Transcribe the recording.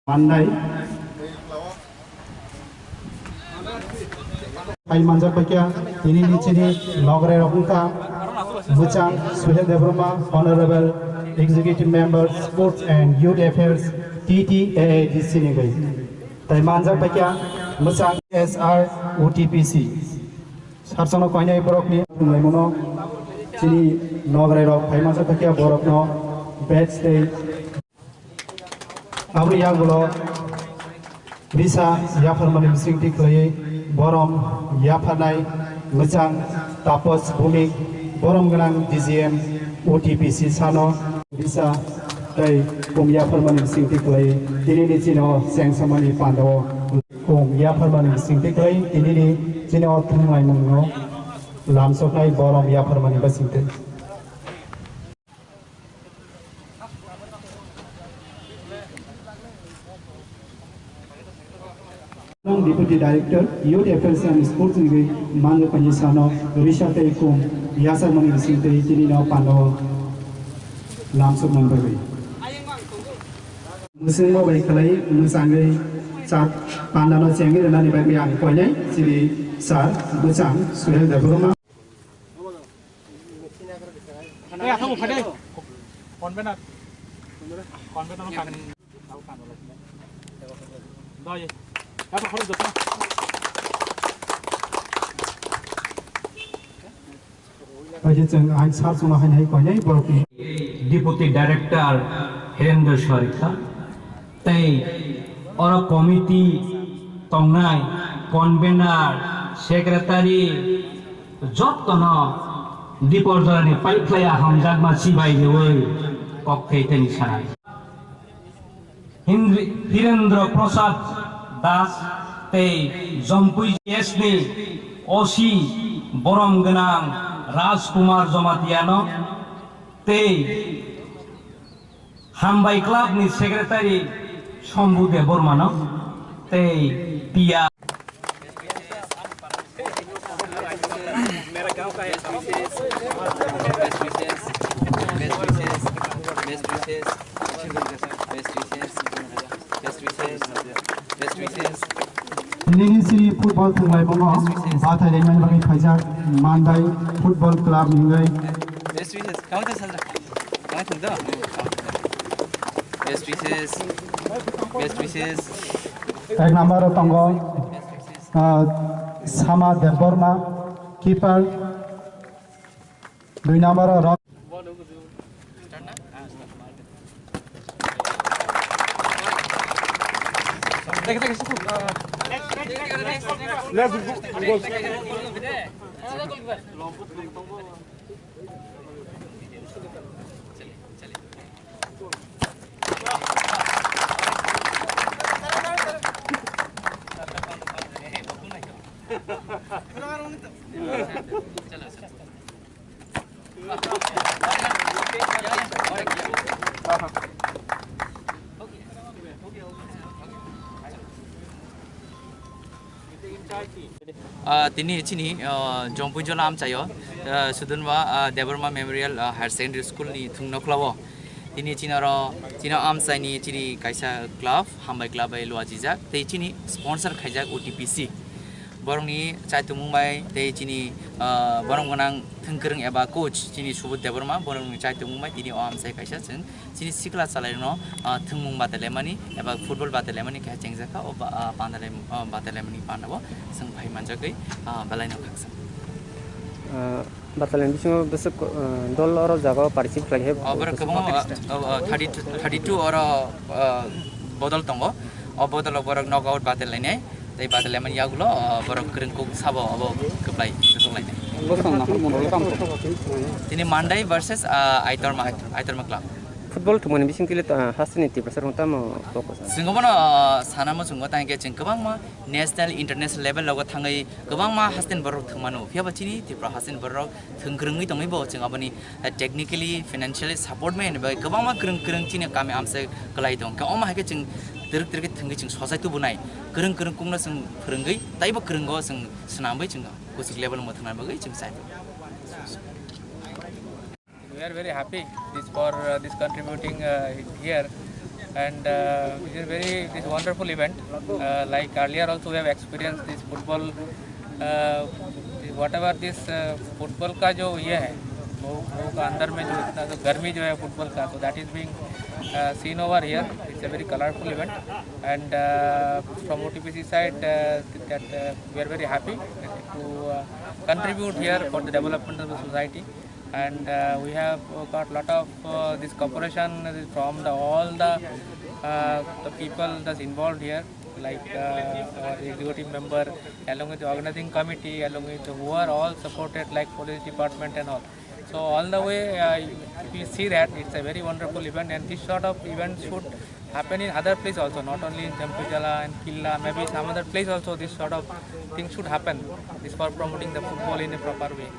Mandai Pai Manja Pakia ini Chini Logre Rokunka Muchang Suhel Devroma Honorable Executive Member Sports and Youth Affairs TTAA di sini guys. Tai Manja Pakia Muchang SR OTPC Sarsono Konya Borok ni Mono Chini Logre Rok Pai Manja Pakia Borok no Batch Day Abri yang bolo bisa ya permane bising diklai borom ya panai ngejang tapos bumi borom genang DGM OTPC sano bisa dari ya permane bising diklai ini ni cino seng samani pandawo ya permane bising diklai ini ni cino tungai mungno lamsok nai borom ya permane bising diklai Deputy Director, Youth Affairs and Sports in Manu Panjisano, Risha Tekum, Yasa Mani Sinte, Tinino Pano, Lamso Mambawi. Musingo Wakelay, Musangi, Sat, Pandano Changi, and Nanibabian Koye, Sili, Sar, Buchang, Suhel the Burma. Deputy Director Hirendra Sharika, Tay or committee Tongnai, Convener, Secretary, Jotkono, Deporter, Pipeline, Hamzagma Sibai, the way, Cocktail Sai. Hirendra Prasad Das, Tay, Zompui Yesni, Osi, Borom Ganang. Rajkumar Jomatiano, Te Hambai Club ni Secretary Shombu de Bormano, Te Pia. Indonesia Football Tungai Bongo, Bata Leman Bagi Pajak, Mandai Football Club Ningai. Best wishes. Kau tu salah. Kau tu dah. Best wishes. Best wishes. Ek number Tongo, Sama Deborma, keeper. Dui number Rock. Let's go. Tini sini Jompu Jolam cayo Sudunwa Deborma Memorial Higher Secondary School ni Thungno Club. Tini Cina am sai ni ciri kaisa club Hambai club ay luajiza. Tei cini sponsor kaisa OTPC. Borong ni cai tu Mumbai tei cini borong ganang thengkereng eba coach cini Subut Deborma borong ni cai tu Mumbai tini am sai kaisa ceng cini sikla salai no thengmung batelemani eba football batelemani kaisa cengzaka o pandalem batelemani pandabo seng bhai manjakai balai no kaksa. Batalan bising besok dol orang jaga particip lagi. Abar kebang 32 orang bodol tonggo, bodol orang knockout batal lainnya. Tapi batal lemon ya gulo orang kerengkuk sabo abo keplay besok lainnya. Ini Mandai versus Aitorma Club. Football tu mana bising kilit hasilnya tipe besar utama fokus. Singapura sana mau sungguh tanya ke kebang mah national international level lagu tanggai kebang mah hasil berok themanu. Siapa cini tipe hasil berok thengkereng itu kami bawa Singapura ni technically financially support main. Bagai kebang mah kereng cini kami amse kelai dong. Kau mah ke cing teruk thenggai cing sosai tu bunai. Kereng kungna seng kerenggai. Tapi bak kerenggo seng senambai cing. Kusik level mau themanu bagai cing saya. We are very happy for this contributing here and it is a wonderful event. Like earlier also we have experienced this football. Whatever this football का जो ये है वो का अंदर में जो इतना तो गर्मी जो है फुटबॉल का, so that is being seen over here. It's a very colorful event, and from OTPC side that we are very happy to contribute here for the development of the society. And we have got lot of this cooperation from all the people that's involved here, like our executive member, along with the organizing committee, along with who are all supported, like police department and all. So all the way, if you see that it's a very wonderful event, and this sort of events should happen in other places also, not only in Champujala and Killa, maybe some other place also. This sort of things should happen. This for promoting the football in a proper way.